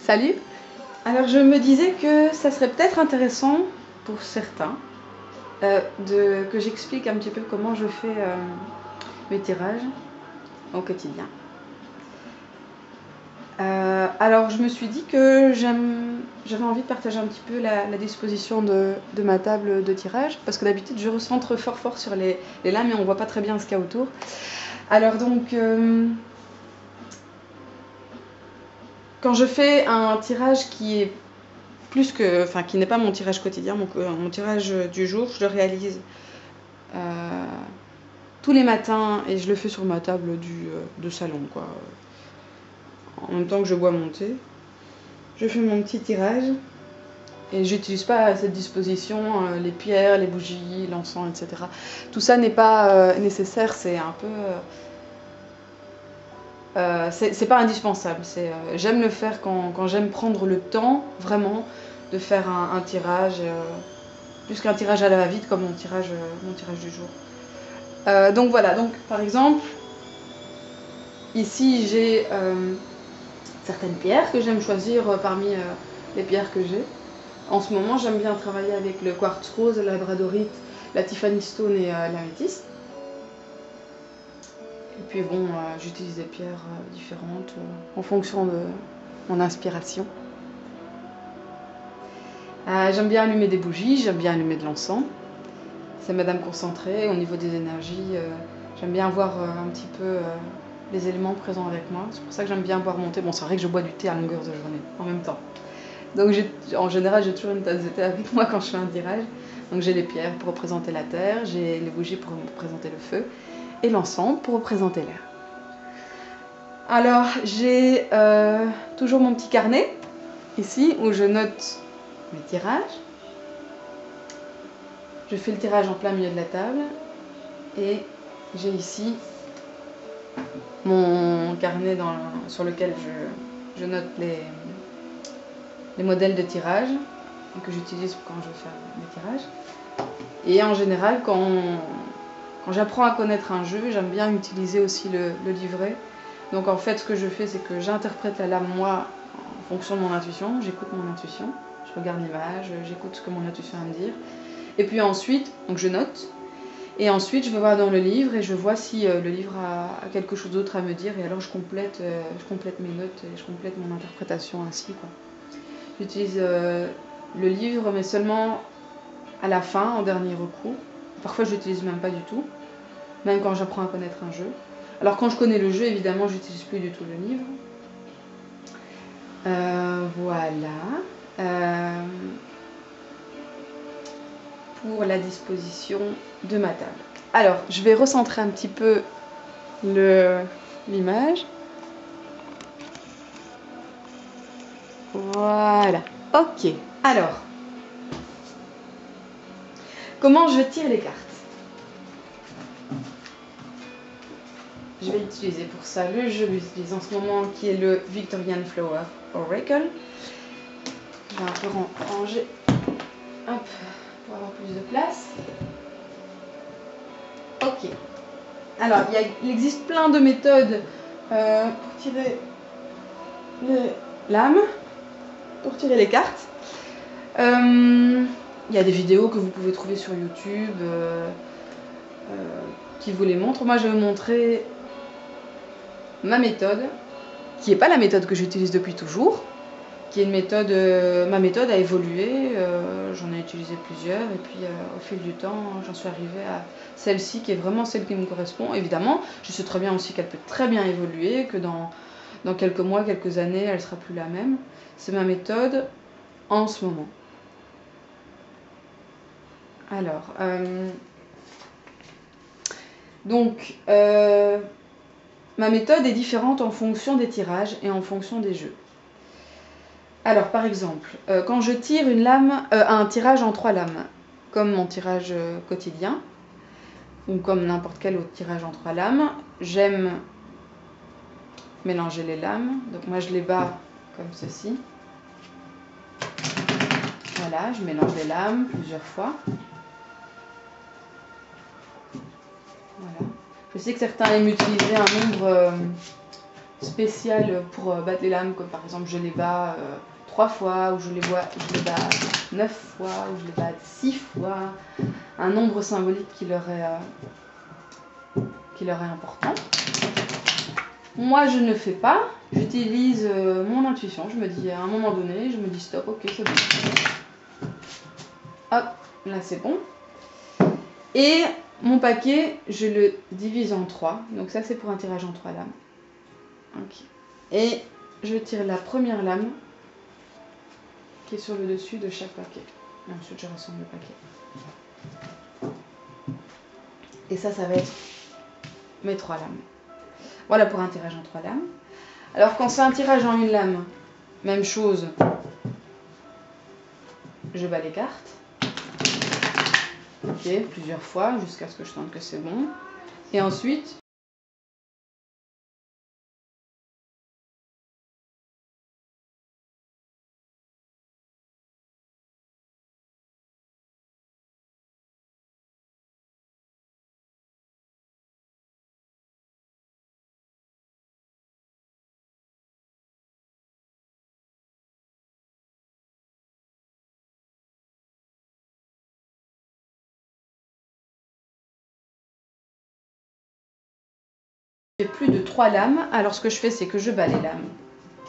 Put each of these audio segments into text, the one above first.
Salut. Alors je me disais que ça serait peut-être intéressant pour certains que j'explique un petit peu comment je fais mes tirages au quotidien. Alors je me suis dit que j'avais envie de partager un petit peu la disposition de ma table de tirage, parce que d'habitude je recentre fort sur les lames et on voit pas très bien ce qu'il y a autour. Alors donc quand je fais un tirage qui est qui n'est pas mon tirage quotidien, mon tirage du jour, je le réalise tous les matins et je le fais sur ma table de salon, quoi. En même temps que je bois mon thé, je fais mon petit tirage et j'utilise pas à cette disposition les pierres, les bougies, l'encens, etc. Tout ça n'est pas nécessaire, c'est un peu... c'est pas indispensable. J'aime le faire quand j'aime prendre le temps vraiment de faire un tirage, plus qu'un tirage à la va-vite comme mon tirage du jour. Donc voilà, donc par exemple, ici j'ai certaines pierres que j'aime choisir parmi les pierres que j'ai. En ce moment, j'aime bien travailler avec le quartz rose, la labradorite, la Tiffany stone et l'améthyste. Et puis bon, j'utilise des pierres différentes en fonction de mon inspiration. J'aime bien allumer des bougies, j'aime bien allumer de l'encens. C'est madame concentrée. Au niveau des énergies, j'aime bien avoir un petit peu les éléments présents avec moi. C'est pour ça que j'aime bien boire mon thé. Bon, c'est vrai que je bois du thé à longueur de journée, en même temps. Donc en général, j'ai toujours une tasse de thé avec moi quand je fais un tirage. Donc j'ai les pierres pour représenter la terre, j'ai les bougies pour représenter le feu, et l'encens pour représenter l'air. Alors j'ai toujours mon petit carnet, ici, où je note mes tirages. Je fais le tirage en plein milieu de la table et j'ai ici mon carnet sur lequel je note les modèles de tirage que j'utilise quand je fais mes tirages. Et en général, quand j'apprends à connaître un jeu, j'aime bien utiliser aussi le livret. Donc en fait, ce que je fais, c'est que j'interprète la lame, moi, en fonction de mon intuition. J'écoute mon intuition, je regarde l'image, j'écoute ce que mon intuition va me dire. Et puis ensuite, donc je note. Et ensuite, je vais voir dans le livre et je vois si le livre a quelque chose d'autre à me dire. Et alors, je complète mes notes et je complète mon interprétation ainsi, quoi. J'utilise le livre, mais seulement à la fin, en dernier recours. Parfois, je l'utilise même pas du tout, même quand j'apprends à connaître un jeu. Alors, quand je connais le jeu, évidemment, j'utilise plus du tout le livre. Voilà. Pour la disposition de ma table. Alors, je vais recentrer un petit peu l'image. Voilà. Ok. Alors, comment je tire les cartes? Je vais utiliser pour ça le jeu que j'utilise en ce moment, qui est le Victorian Flower Oracle. Je vais un peu ranger, hop, pour avoir plus de place. Ok. Alors, il existe plein de méthodes pour tirer les lames, pour tirer les cartes. Il y a des vidéos que vous pouvez trouver sur YouTube qui vous les montrent. Moi, je vais vous montrer ma méthode, qui n'est pas la méthode que j'utilise depuis toujours, qui est une méthode, ma méthode a évolué, j'en ai utilisé plusieurs, et puis au fil du temps, j'en suis arrivée à celle-ci, qui est vraiment celle qui me correspond. Évidemment, je sais très bien aussi qu'elle peut très bien évoluer, que dans quelques mois, quelques années, elle ne sera plus la même. C'est ma méthode en ce moment. Alors, ma méthode est différente en fonction des tirages et en fonction des jeux. Alors, par exemple, quand je tire un tirage en 3 lames, comme mon tirage quotidien, ou comme n'importe quel autre tirage en 3 lames, j'aime mélanger les lames. Donc moi, je les bats comme ceci. Voilà, je mélange les lames plusieurs fois. Voilà. Je sais que certains aiment utiliser un nombre spéciales pour battre les lames, comme par exemple je les bats 3 fois, ou je les bats 9 fois, ou je les bats 6 fois, un nombre symbolique qui leur est important. Moi je ne fais pas, j'utilise mon intuition, je me dis à un moment donné, je me dis stop, ok c'est bon. Hop, là c'est bon. Et mon paquet, je le divise en 3, donc ça c'est pour un tirage en 3 lames. Okay. Et je tire la première lame qui est sur le dessus de chaque paquet. Et ensuite je rassemble le paquet. Et ça va être mes 3 lames. Voilà pour un tirage en 3 lames. Alors quand c'est un tirage en 1 lame, même chose, je bats les cartes. Ok, plusieurs fois jusqu'à ce que je sente que c'est bon. Et ensuite, j'ai plus de 3 lames. Alors ce que je fais, c'est que je bats les lames,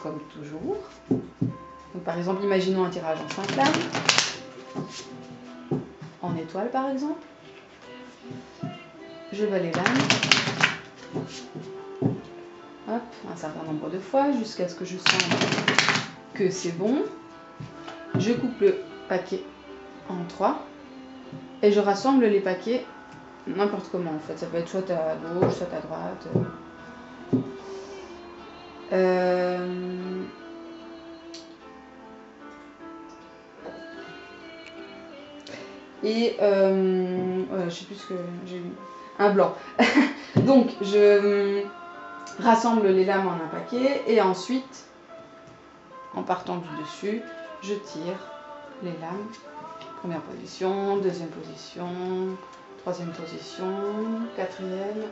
comme toujours. Donc, par exemple, imaginons un tirage en 5 lames, en étoile par exemple. Je bats les lames, hop, un certain nombre de fois, jusqu'à ce que je sente que c'est bon. Je coupe le paquet en 3 et je rassemble les paquets n'importe comment en fait. Ça peut être soit à gauche, soit à droite. Et je sais plus ce que j'ai eu. Un blanc. Donc je rassemble les lames en un paquet et ensuite, en partant du dessus, je tire les lames. Première position, deuxième position, troisième position, quatrième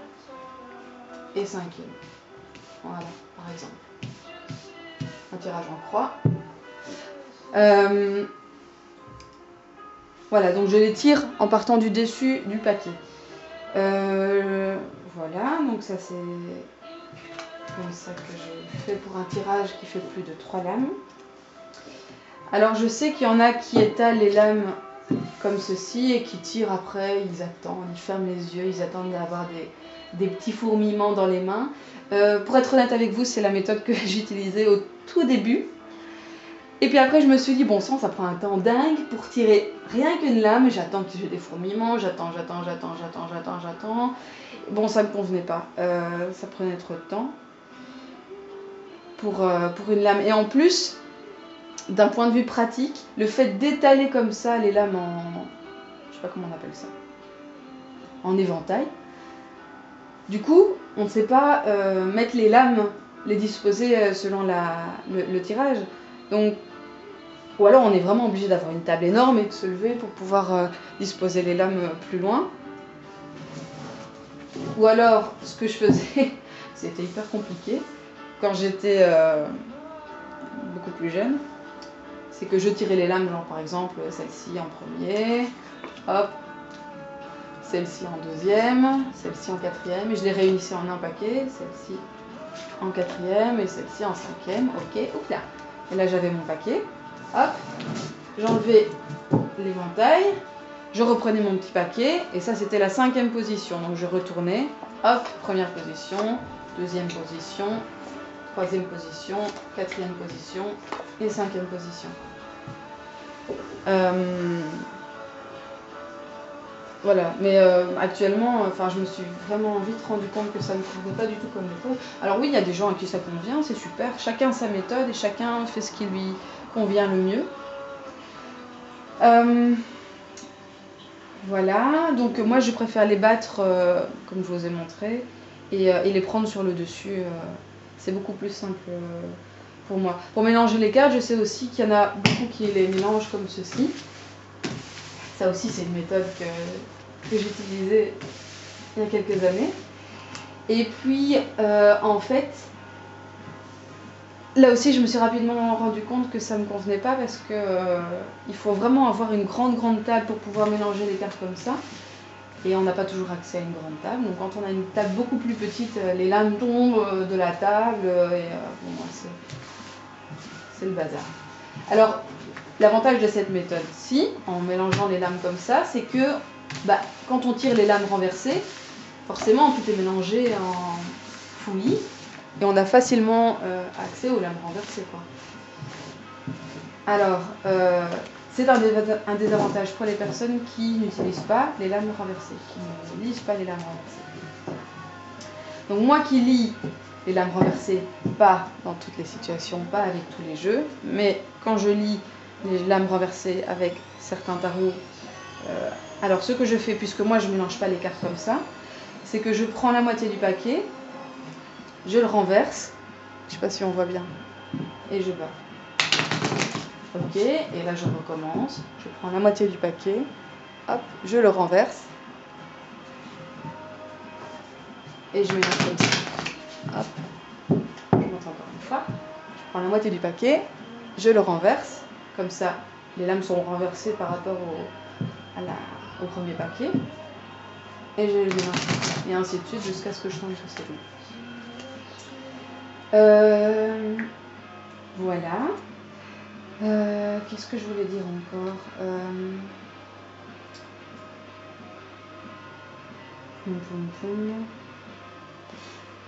et cinquième. Voilà, par exemple. Un tirage en croix. Voilà, donc je les tire en partant du dessus du paquet. Voilà, donc ça c'est comme ça que je fais pour un tirage qui fait plus de 3 lames. Alors je sais qu'il y en a qui étalent les lames comme ceci et qui tirent après, ils attendent, ils ferment les yeux, ils attendent d'avoir des petits fourmillements dans les mains. Pour être honnête avec vous, c'est la méthode que j'utilisais au tout début. Et puis après je me suis dit, bon sang, ça prend un temps dingue pour tirer rien qu'une lame, j'attends que j'ai des fourmillements, j'attends. Bon, ça ne me convenait pas, ça prenait trop de temps pour une lame. Et en plus, d'un point de vue pratique, le fait d'étaler comme ça les lames je sais pas comment on appelle ça, en éventail, du coup, on ne sait pas mettre les lames, les disposer selon le tirage. Donc, ou alors on est vraiment obligé d'avoir une table énorme et de se lever pour pouvoir disposer les lames plus loin. Ou alors, ce que je faisais, c'était hyper compliqué, quand j'étais beaucoup plus jeune, c'est que je tirais les lames, genre par exemple celle-ci en premier, hop, celle-ci en deuxième, celle-ci en quatrième, et je les réunissais en un paquet, celle-ci en quatrième et celle-ci en cinquième, ok, hop là. Et là j'avais mon paquet, hop, j'enlevais l'éventail, je reprenais mon petit paquet, et ça c'était la 5e position, donc je retournais, hop, première position, deuxième position, troisième position, quatrième position et 5e position. Voilà, mais actuellement, je me suis vraiment vite rendu compte que ça ne me convenait pas du tout comme méthode. Alors oui, il y a des gens à qui ça convient, c'est super, chacun sa méthode et chacun fait ce qui lui convient le mieux. Voilà, donc moi je préfère les battre comme je vous ai montré et les prendre sur le dessus, c'est beaucoup plus simple pour moi. Pour mélanger les cartes, je sais aussi qu'il y en a beaucoup qui les mélangent comme ceci. Ça aussi c'est une méthode que j'utilisais il y a quelques années. Et puis en fait, là aussi, je me suis rapidement rendu compte que ça ne me convenait pas parce que il faut vraiment avoir une grande table pour pouvoir mélanger les cartes comme ça. Et on n'a pas toujours accès à une grande table. Donc quand on a une table beaucoup plus petite, les lames tombent de la table et bon, c'est le bazar. Alors, l'avantage de cette méthode-ci, en mélangeant les lames comme ça, c'est que quand on tire les lames renversées, forcément tout est mélangé en fouillis et on a facilement accès aux lames renversées, quoi. Alors, c'est un désavantage pour les personnes qui n'utilisent pas les lames renversées, qui ne lisent pas les lames renversées. Donc moi qui lis les lames renversées, pas dans toutes les situations, pas avec tous les jeux, mais quand je lis les lames renversées avec certains tarots, alors ce que je fais, puisque moi je ne mélange pas les cartes comme ça, c'est que je prends la moitié du paquet, je le renverse, je ne sais pas si on voit bien, et je bats. Ok, et là je recommence, je prends la moitié du paquet, hop, je le renverse, et je mélange comme ça. Hop, je montre encore une fois, je prends la moitié du paquet, je le renverse, comme ça les lames sont renversées par rapport au premier paquet, et je le mélange, et ainsi de suite jusqu'à ce que je tombe sur ces deux. Voilà. Qu'est-ce que je voulais dire encore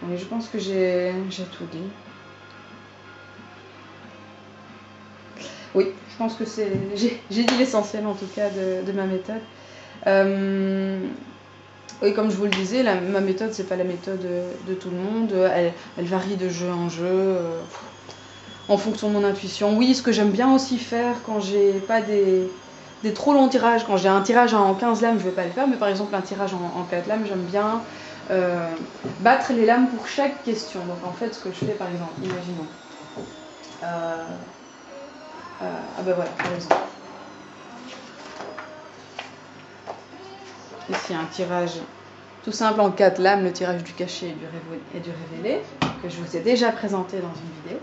Oui, je pense que j'ai tout dit. Oui, je pense que j'ai dit l'essentiel en tout cas de ma méthode. Oui, comme je vous le disais, ma méthode, c'est pas la méthode de tout le monde. Elle varie de jeu en jeu. En fonction de mon intuition. Oui, ce que j'aime bien aussi faire quand j'ai pas des trop longs tirages, quand j'ai un tirage en 15 lames, je ne vais pas le faire, mais par exemple un tirage en 4 lames, j'aime bien battre les lames pour chaque question. Donc en fait, ce que je fais par exemple, imaginons. Voilà, par exemple. Ici, un tirage tout simple en 4 lames, le tirage du caché et du révélé, que je vous ai déjà présenté dans une vidéo.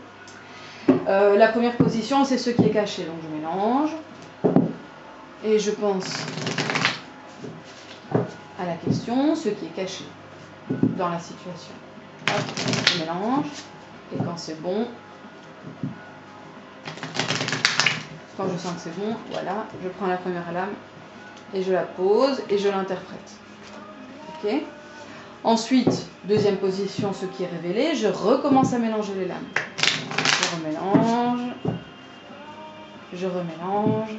La première position, c'est ce qui est caché, donc je mélange et je pense à la question, ce qui est caché dans la situation. Hop, je mélange et quand c'est bon, quand je sens que c'est bon, voilà, je prends la première lame et je la pose et je l'interprète. Ok. Ensuite, deuxième position, ce qui est révélé, je recommence à mélanger les lames. Je remélange, je remélange,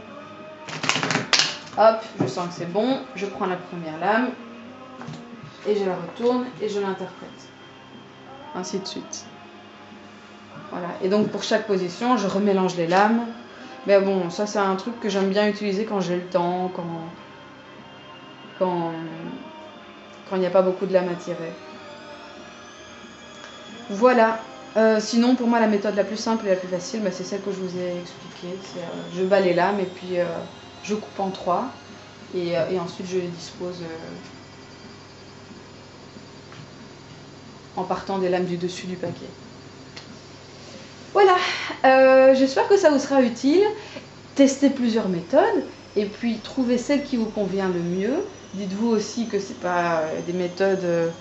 hop, je sens que c'est bon, je prends la première lame et je la retourne et je l'interprète. Ainsi de suite. Voilà, et donc pour chaque position, je remélange les lames. Mais bon, ça c'est un truc que j'aime bien utiliser quand j'ai le temps, quand il n'y a pas beaucoup de lames à tirer. Voilà. Sinon, pour moi, la méthode la plus simple et la plus facile, c'est celle que je vous ai expliquée. Je bats les lames et puis je coupe en 3 et ensuite je les dispose en partant des lames du dessus du paquet. Voilà, j'espère que ça vous sera utile. Testez plusieurs méthodes et puis trouvez celle qui vous convient le mieux. Dites-vous aussi que ce n'est pas des méthodes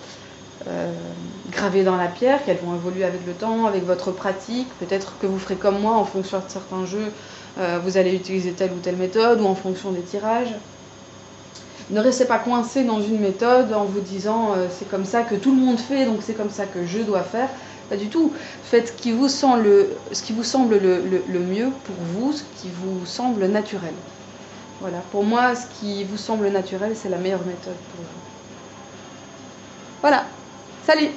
gravées dans la pierre, qu'elles vont évoluer avec le temps, avec votre pratique. Peut-être que vous ferez comme moi en fonction de certains jeux, vous allez utiliser telle ou telle méthode ou en fonction des tirages. Ne restez pas coincé dans une méthode en vous disant c'est comme ça que tout le monde fait, donc c'est comme ça que je dois faire. Pas du tout. Faites ce qui vous semble le mieux pour vous, ce qui vous semble naturel. Voilà, pour moi, ce qui vous semble naturel, c'est la meilleure méthode pour vous. Voilà, salut!